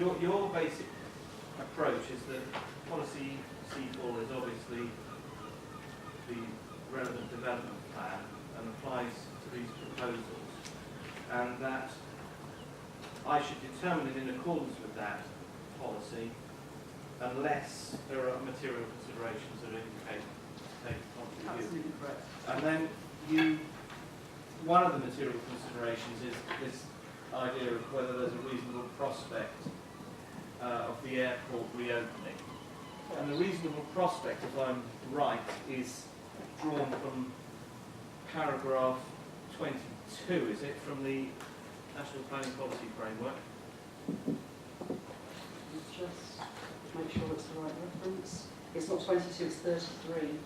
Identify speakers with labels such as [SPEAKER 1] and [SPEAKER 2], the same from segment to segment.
[SPEAKER 1] your basic approach is that policy C4 is obviously the relevant development plan and applies to these proposals, and that I should determine it in accordance with that policy unless there are material considerations that indicate take contrary view.
[SPEAKER 2] Absolutely correct.
[SPEAKER 1] And then one of the material considerations is this idea of whether there's a reasonable prospect of the airport reopening. And the reasonable prospect, if I'm right, is drawn from paragraph 22, is it, from the National Planning Policy Framework?
[SPEAKER 2] Just make sure it's the right reference. It's not 22, it's 33.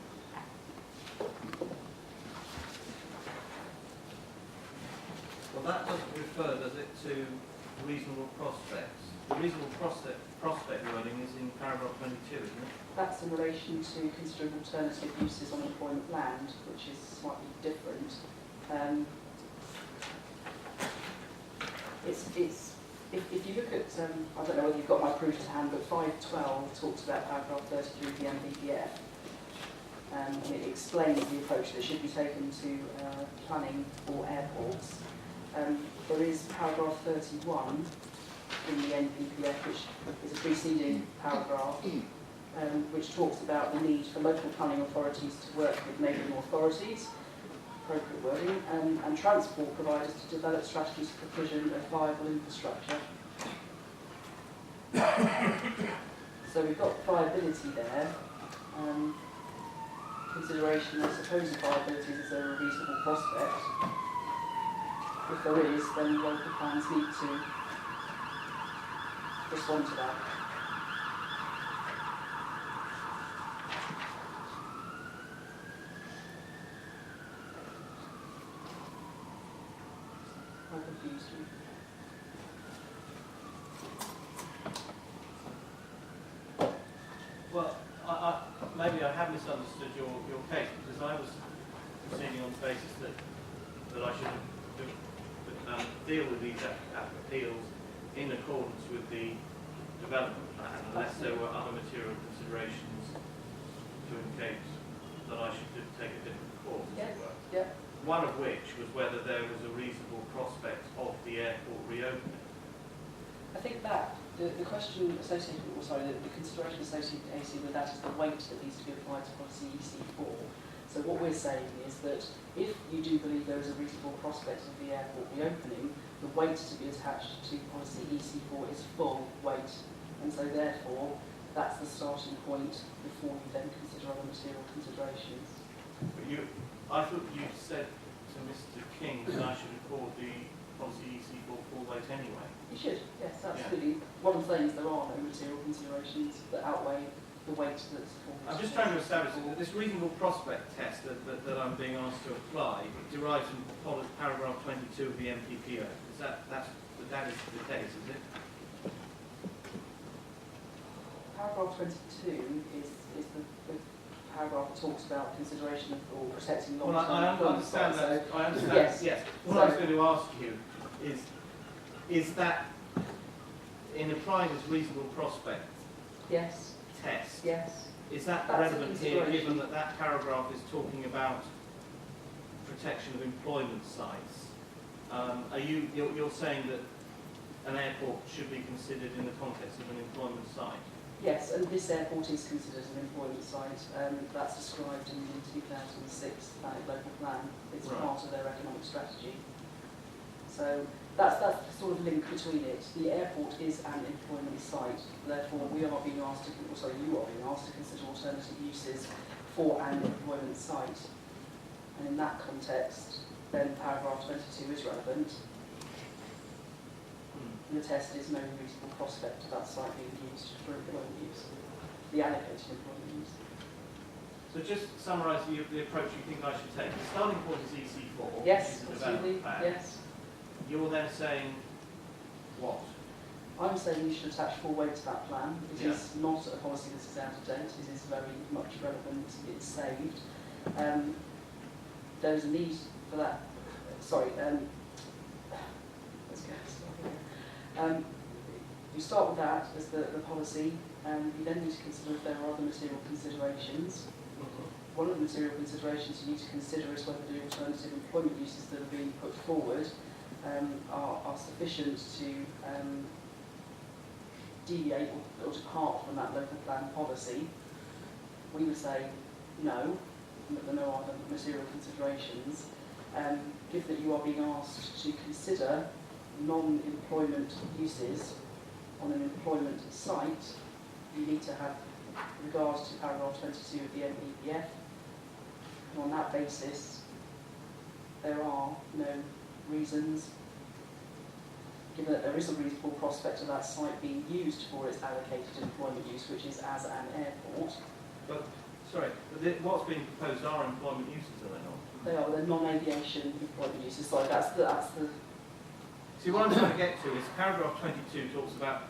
[SPEAKER 1] Well, that doesn't refer, does it, to reasonable prospects? The reasonable prospect wording is in paragraph 22, isn't it?
[SPEAKER 2] That's in relation to considering alternative uses on employment land, which is slightly different. If you look at, I don't know whether you've got my proof to hand, but 512 talks about paragraph 33 of the NPPF. And it explains the approach that should be taken to planning for airports. There is paragraph 31 in the NPPF, which is a preceding paragraph, which talks about the need for local planning authorities to work with neighbouring authorities, appropriate wording, and transport providers to develop strategies for provision of viable infrastructure. So we've got viability there. Consideration of supposed viability, is there a reasonable prospect? If there is, then local plans need to respond to that. I'm confused.
[SPEAKER 1] Well, maybe I have misunderstood your case, because I was proceeding on the basis that I should deal with these appeals in accordance with the development plan, unless there were other material considerations to indicate that I should take a different course, as it were.
[SPEAKER 2] Yeah.
[SPEAKER 1] One of which was whether there was a reasonable prospect of the airport reopening.
[SPEAKER 2] I think that the question associated, or sorry, the consideration associated with that is the weight that needs to be applied to policy EC4. So what we're saying is that if you do believe there is a reasonable prospect of the airport reopening, the weight to be attached to policy EC4 is full weight, and so therefore that's the starting point before you then consider other material considerations.
[SPEAKER 1] But I thought you said to Mr. King that I should accord the policy EC4 full weight anyway.
[SPEAKER 2] You should, yes, absolutely. Yeah. What I'm saying is there are no material considerations that outweigh the weight that's formed.
[SPEAKER 1] I'm just trying to establish that this reasonable prospect test that I'm being asked to apply derives from paragraph 22 of the NPPO. Is that is the case, is it?
[SPEAKER 2] Paragraph 22 is the paragraph that talks about consideration of or protecting long-term.
[SPEAKER 1] Well, I understand that.
[SPEAKER 2] So,
[SPEAKER 1] I understand.
[SPEAKER 2] yes.
[SPEAKER 1] What I was going to ask you is that in applying this reasonable prospect test, is that relevant here, given that that paragraph is talking about protection of employment sites? You're saying that an airport should be considered in the context of an employment site?
[SPEAKER 2] Yes, and this airport is considered an employment site. That's described in the 2006 local plan. It's part of their economic strategy. So that's the sort of link between it. The airport is an employment site. Therefore, you are being asked to consider alternative uses for an employment site. And in that context, then paragraph 22 is relevant. And the test is no reasonable prospect of that site being used for employment use, the allocated employment use.
[SPEAKER 1] So just summarise the approach you think I should take. The starting point is EC4.
[SPEAKER 2] Yes,
[SPEAKER 1] absolutely. Yes. You're then saying what?
[SPEAKER 2] I'm saying you should attach full weight to that plan. It is not a policy that is out of date. It is very much relevant. It's saved. There's a need for that. Sorry. Let's go. you start with that as the policy, and you then need to consider if there are other material considerations. One of the material considerations you need to consider is whether the alternative employment uses that are being put forward are sufficient to deviate or depart from that local plan policy. We would say no, that there are no other material considerations. Given that you are being asked to consider non-employment uses on an employment site, you need to have regards to paragraph 22 of the NPPF. And on that basis, there are no reasons, given that there is a reasonable prospect of that site being used for its allocated employment use, which is as an airport.
[SPEAKER 1] But, sorry, what's being proposed are employment uses, are they not?
[SPEAKER 2] They are the non-aviation employment uses. So that's the.
[SPEAKER 1] See, what I'm trying to get to is paragraph 22 talks about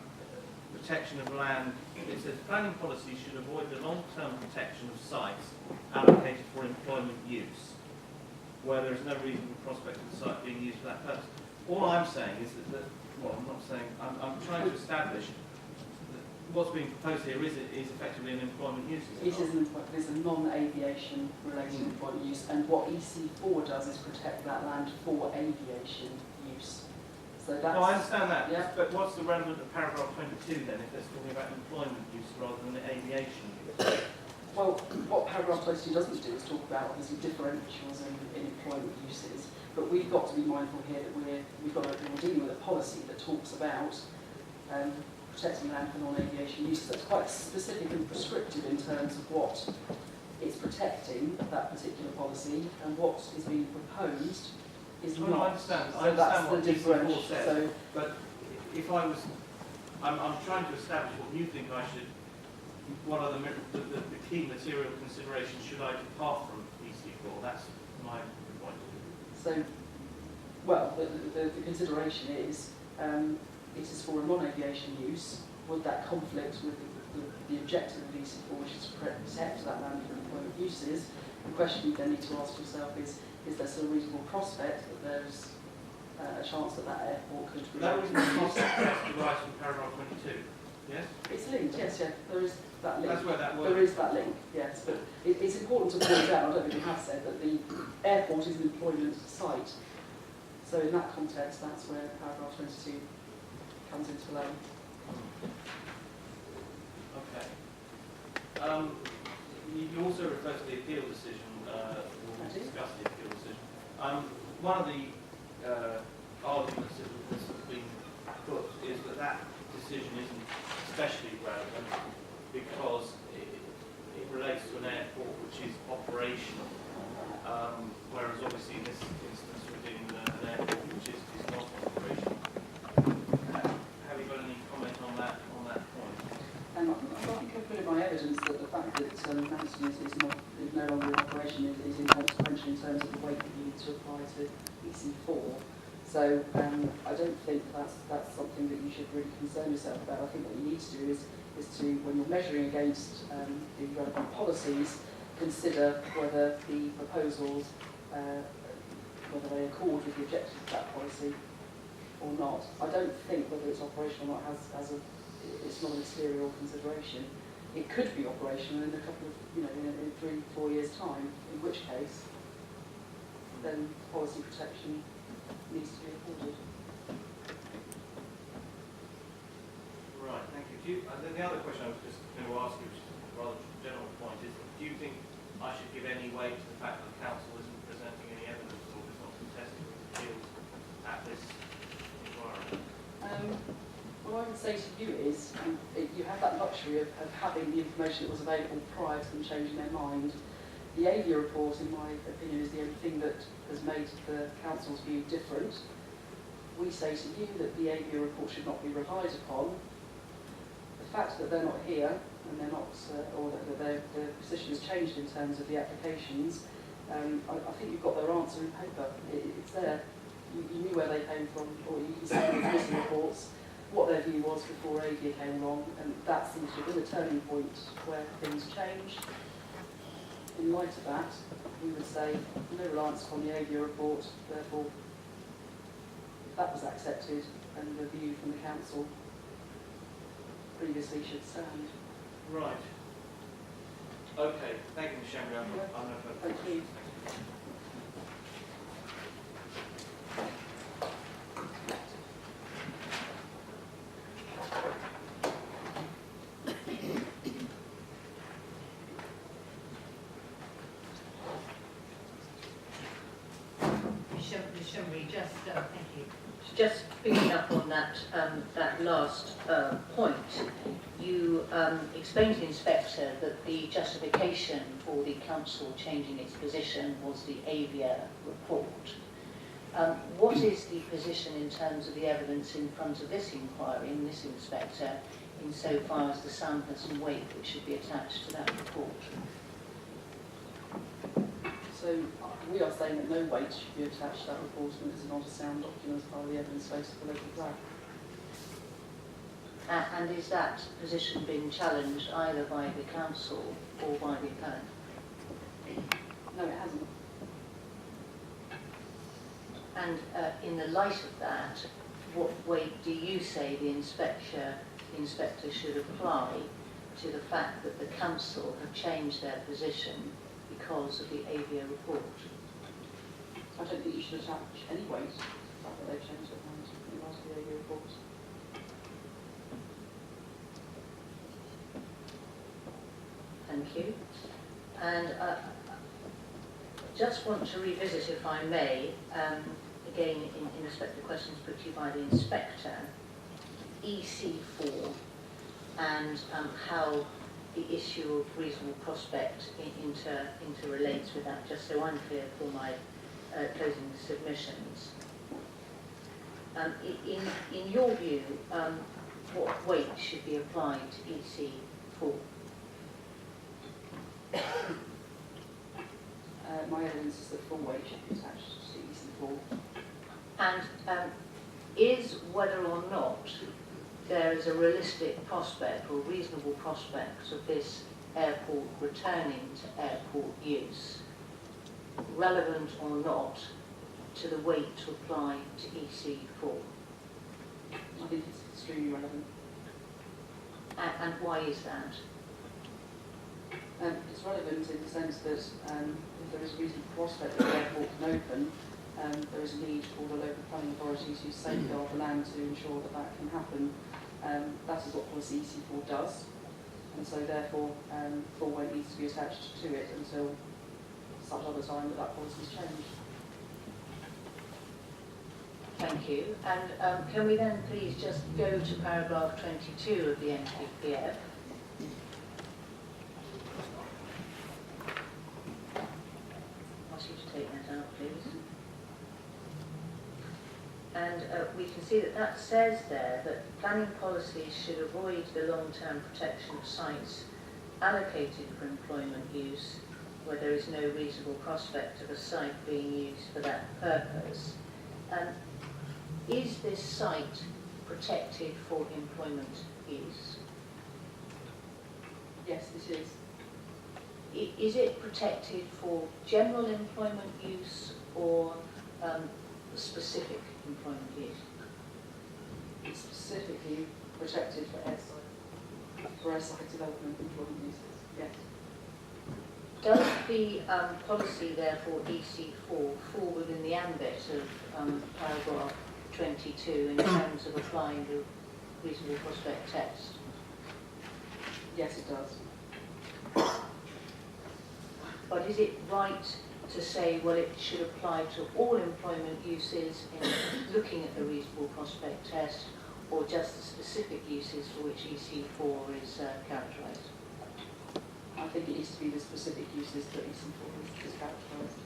[SPEAKER 1] protection of land. It says planning policy should avoid the long-term protection of sites allocated for employment use, where there is no reasonable prospect of the site being used for that purpose. All I'm saying is that well, I'm not saying, I'm trying to establish that what's being proposed here is effectively an employment use.
[SPEAKER 2] It is a non-aviation related employment use, and what EC4 does is protect that land for aviation use. So that's,
[SPEAKER 1] I understand that,
[SPEAKER 2] yeah.
[SPEAKER 1] But what's the relevant of paragraph 22 then, if it's talking about employment use rather than aviation use?
[SPEAKER 2] Well, what paragraph 22 doesn't do is talk about obviously differentials in employment uses, but we've got to be mindful here that we're dealing with a policy that talks about protecting land for non-aviation uses. That's quite specific and prescriptive in terms of what it's protecting, that particular policy, and what is being proposed is not.
[SPEAKER 1] I understand.
[SPEAKER 2] So
[SPEAKER 1] I understand
[SPEAKER 2] that's
[SPEAKER 1] what
[SPEAKER 2] the differential.
[SPEAKER 1] says.
[SPEAKER 2] So,
[SPEAKER 1] but if I was, I'm trying to establish what you think I should. What are the key material considerations should I depart from EC4? That's my point.
[SPEAKER 2] So, well, the consideration is it is for a non-aviation use. Would that conflict with the objective of EC4, which is to protect that land for employment uses? The question you then need to ask yourself is there still a reasonable prospect that there's a chance that that airport could be...
[SPEAKER 1] That reasonable prospect derives from paragraph 22, yes?
[SPEAKER 2] It's linked, yes, yeah, there is that link.
[SPEAKER 1] That's where that word...
[SPEAKER 2] There is that link, yes, but it's important to point out, I don't think we have said, that the airport is an employment site. So in that context, that's where paragraph 22 comes into play.
[SPEAKER 1] Okay. You also refer to the appeal decision, or discuss the appeal decision. One of the arguments that has been put is that decision isn't especially relevant because it relates to an airport which is operational, whereas obviously in this instance we're dealing with an airport which is not operational. Have you got any comment on that point?
[SPEAKER 2] And I think I've put in my evidence that the fact that Manston is no longer in operation is inconsequential in terms of the weight that you need to apply to EC4. So I don't think that's something that you should really concern yourself about. I think what you need to do is to, when you're measuring against the relevant policies, consider whether the proposals, whether they accord with the objectives of that policy or not. I don't think whether it's operational or not it's not a material consideration. It could be operational in a couple of, in 3-4 years' time, in which case, then policy protection needs to be afforded.
[SPEAKER 1] Right, thank you. And then the other question I was just going to ask you, which is a rather general point, is do you think I should give any weight to the fact that the council isn't presenting any evidence or is not contesting its appeals at this inquiry?
[SPEAKER 2] What I would say to you is you have that luxury of having the information that was available prior to them changing their mind. The AVIA report, in my opinion, is the only thing that has made the council's view different. We say to you that the AVIA report should not be relied upon. The fact that they're not here and they're not, or that their position has changed in terms of the applications, I think you've got their answer in paper. It's there. You knew where they came from, or you can see the written reports what their view was before AVIA came along, and that seems to have been a turning point where things changed. In light of that, we would say no reliance upon the AVIA report, therefore, if that was accepted and the view from the council previously should stand.
[SPEAKER 1] Right. Okay, thank you, Ms. Schembri. I'm no further
[SPEAKER 2] Thank you.
[SPEAKER 1] questions.
[SPEAKER 3] Schembri, thank you. Just picking up on that last point, you explained to the inspector that the justification for the council changing its position was the Avia report. What is the position in terms of the evidence in front of this inquiry and this inspector, insofar as the soundness and weight which should be attached to that report?
[SPEAKER 2] So we are saying that no weight should be attached to that report and it's not a sound document as part of the evidence base of the local plan.
[SPEAKER 3] And is that position being challenged either by the council or by the appellant?
[SPEAKER 2] No, it hasn't.
[SPEAKER 3] And in the light of that, what weight do you say the inspector should apply to the fact that the council have changed their position because of the Avia report?
[SPEAKER 2] I don't think you should attach any weight to the fact that they've changed their minds in regards to the AU report.
[SPEAKER 3] Thank you. And just want to revisit, if I may, again in respect to questions put to you by the inspector, EC4 and how the issue of reasonable prospect interrelates with that, just so I'm clear for my closing submissions. In your view, what weight should be applied to EC4?
[SPEAKER 2] My evidence is that full weight should be attached to EC4.
[SPEAKER 3] And is whether or not there is a realistic prospect or reasonable prospect of this airport returning to airport use relevant or not to the weight to apply to EC4?
[SPEAKER 2] I think it's extremely relevant.
[SPEAKER 3] And why is that?
[SPEAKER 2] It's relevant in the sense that if there is a reasonable prospect that the airport can open, there is a need for the local planning authorities to safeguard the land to ensure that that can happen. That is what policy EC4 does, and so therefore full weight needs to be attached to it until such other time that that policy is changed.
[SPEAKER 3] Thank you. And can we then please just go to paragraph 22 of the NPPF? Ask you to take that out, please. And we can see that that says there that planning policies should avoid the long-term protection of sites allocated for employment use where there is no reasonable prospect of a site being used for that purpose. Is this site protected for employment use?
[SPEAKER 2] Yes, this is.
[SPEAKER 3] Is it protected for general employment use or specific employment use?
[SPEAKER 2] It's specifically protected for airside development employment uses. Yes.
[SPEAKER 3] Does the policy, therefore, EC4, fall within the ambit of paragraph 22 in terms of applying the reasonable prospect test?
[SPEAKER 2] Yes, it does.
[SPEAKER 3] But is it right to say, well, it should apply to all employment uses in looking at the reasonable prospect test, or just the specific uses for which EC4 is characterised?
[SPEAKER 2] I think it needs to be the specific uses that EC4 is characterised.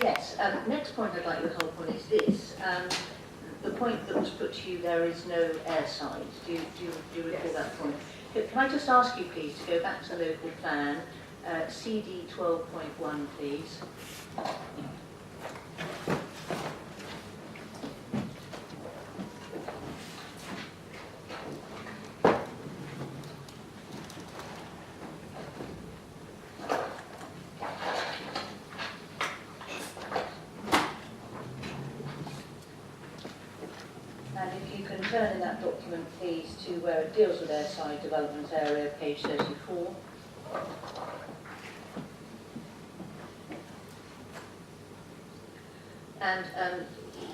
[SPEAKER 3] Yes, next point I'd like you to hold on is this. The point that was put to you, there is no airside. Do you recall that point? Can I just ask you, please, to go back to the local plan, CD 12.1, please. document, please, to where it deals with airside development area, page 34. And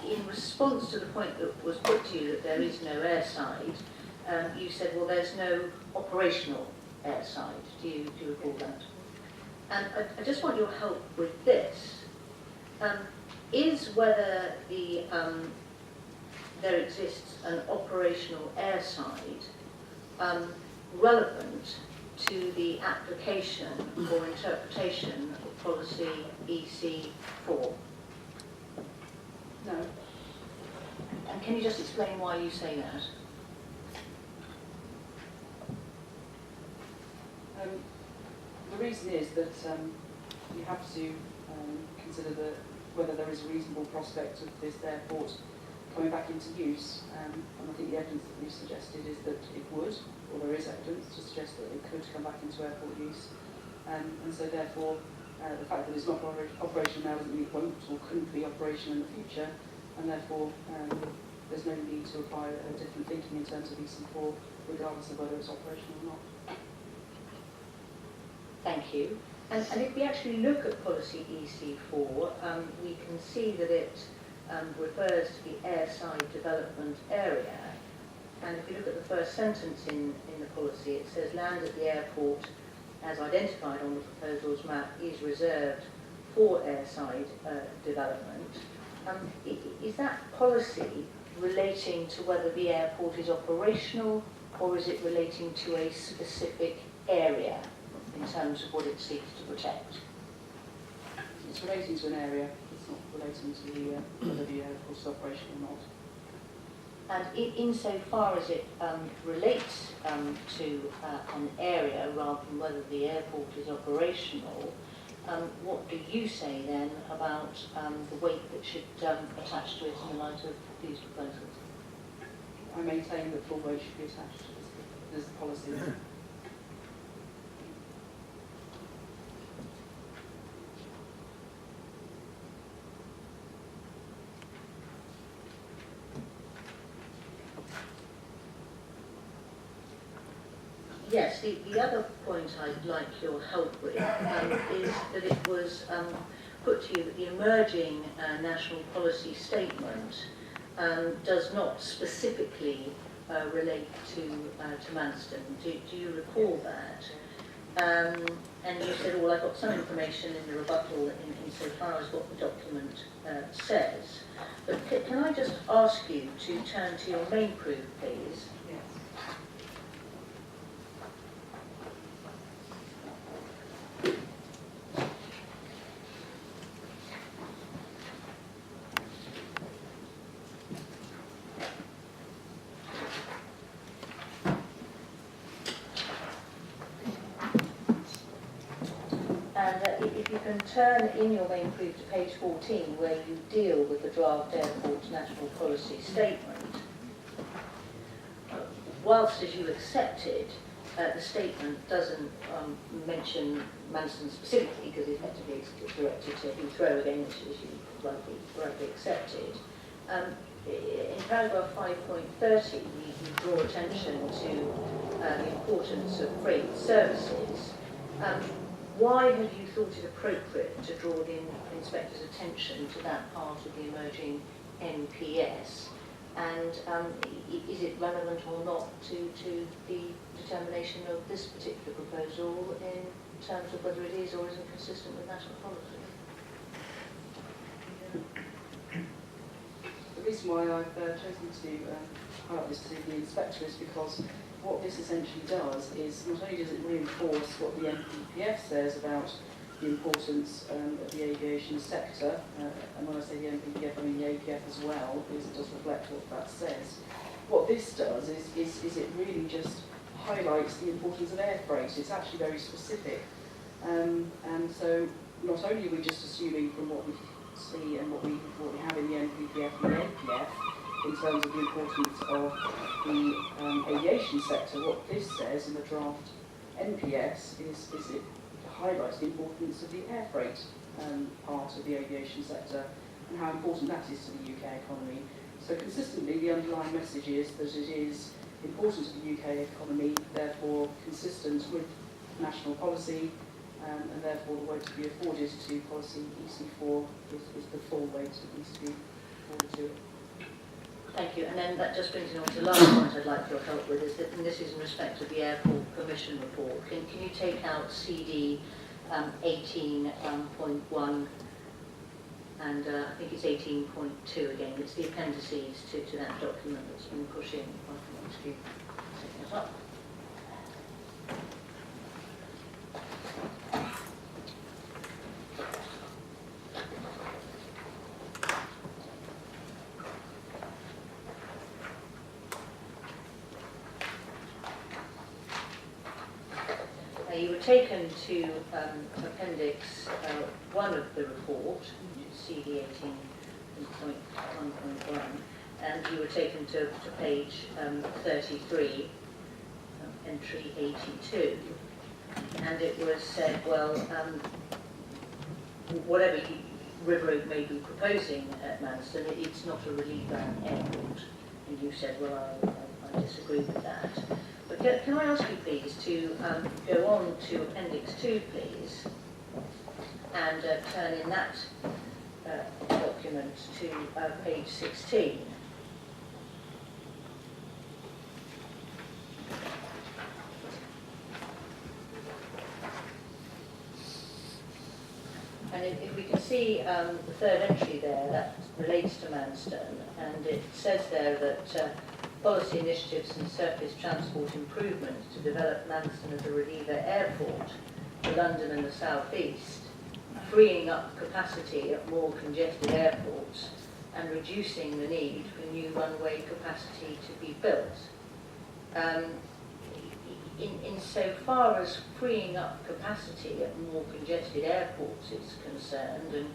[SPEAKER 3] in response to the point that was put to you that there is no airside, you said, well, there's no operational airside. Do you recall that? And I just want your help with this. Is whether there exists an operational airside relevant to the application or interpretation of policy EC4?
[SPEAKER 2] No.
[SPEAKER 3] And can you just explain why you say that?
[SPEAKER 2] The reason is that you have to consider whether there is a reasonable prospect of this airport coming back into use. And I think the evidence that we've suggested is that it would, or there is evidence to suggest that it could come back into airport use. And so therefore, the fact that it's not operational now doesn't mean it won't or couldn't be operational in the future, and therefore there's no need to apply a different thinking in terms of EC4, regardless of whether it's operational or not.
[SPEAKER 3] Thank you. And if we actually look at policy EC4, we can see that it refers to the airside development area. And if we look at the first sentence in the policy, it says land at the airport, as identified on the proposal's map, is reserved for airside development. Is that policy relating to whether the airport is operational, or is it relating to a specific area in terms of what it seeks to protect?
[SPEAKER 2] It's relating to an area, it's not relating to whether the airport is operational or not.
[SPEAKER 3] And insofar as it relates to an area rather than whether the airport is operational, what do you say then about the weight that should attach to it in the light of these proposals?
[SPEAKER 2] I maintain that full weight should be attached to this policy.
[SPEAKER 3] Yes, the other point I'd like your help with is that it was put to you that the emerging national policy statement does not specifically relate to Manston. Do you recall that? And you said, well, I've got some information in the rebuttal insofar as what the document says. But can I just ask you to turn to your main proof, please? If you can turn in your main proof to page 14, where you deal with the draft airport national policy statement, whilst as you accepted, the statement doesn't mention Manston specifically, because effectively it's directed to Heathrow again, which as you rightly accepted. In paragraph 5.30, you draw attention to the importance of freight services. Why have you thought it appropriate to draw the inspector's attention to that part of the emerging NPS? And is it relevant or not to the determination of this particular proposal in terms of whether it is or isn't consistent with national policy?
[SPEAKER 2] The reason why I've chosen to highlight this to the inspector is because what this essentially does is not only does it reinforce what the NPPF says about the importance of the aviation sector, and when I say the NPPF, I mean the APF as well, because it does reflect what that says. What this does is it really just highlights the importance of air freight. It's actually very specific. And so not only are we just assuming from what we see and what we have in the NPPF and the APF, in terms of the importance of the aviation sector, what this says in the draft NPS is it highlights the importance of the air freight part of the aviation sector and how important that is to the UK economy. So consistently, the underlying message is that it is important to the UK economy, therefore consistent with national policy, and therefore the weight to be afforded to policy EC4 is the full weight that needs to be afforded to it.
[SPEAKER 3] Thank you. And then that just brings me on to the last point I'd like your help with, is that, and this is in respect of the Airport Commission report. Can you take out CD 18.1 and I think it's 18.2 again. It's the appendices to that document that's been put in. I want to take that up. You were taken to Appendix 1 of the report, which is CD 18.1.1, and you were taken to page 33, entry 82, and it was said, well, whatever River Road may be proposing at Manston, it's not a reliever airport, and you said, well, I disagree with that. But can I ask you, please, to go on to Appendix 2, please, and turn in that document to page 16. And if we can see the third entry there, that relates to Manston, and it says there that policy initiatives and surface transport improvements to develop Manston as a reliever airport for London and the South East, freeing up capacity at more congested airports and reducing the need for new runway capacity to be built. Insofar as freeing up capacity at more congested airports is concerned and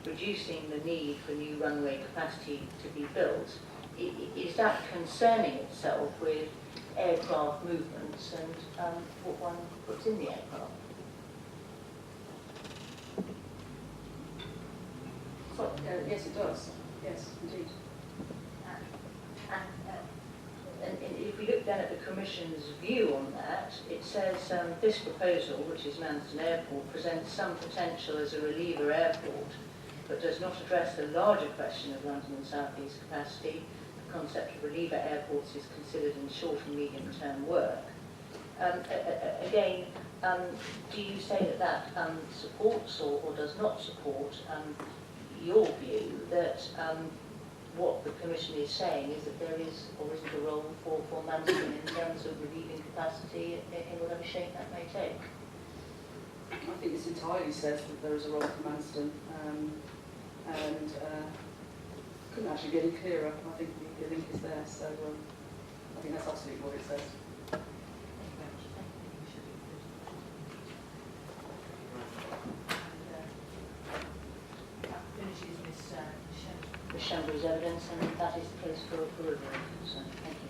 [SPEAKER 3] reducing the need for new runway capacity to be built, is that concerning itself with aircraft movements and what one puts in the aircraft?
[SPEAKER 2] So, yes, it does. Yes, indeed.
[SPEAKER 3] And if we look then at the Commission's view on that, it says this proposal, which is Manston Airport, presents some potential as a reliever airport, but does not address the larger question of London and South East capacity. The concept of reliever airports is considered in short and medium term work. Again, do you say that supports or does not support your view that what the Commission is saying is that there is or isn't a role for Manston in terms of relieving capacity in whatever shape that may take?
[SPEAKER 2] I think this entirely says that there is a role for Manston, and couldn't actually be any clearer. I think the link is there, so I think that's absolutely what it says. Thank you very much.
[SPEAKER 3] Schembri's evidence, and that is the case for River Road. So, thank you.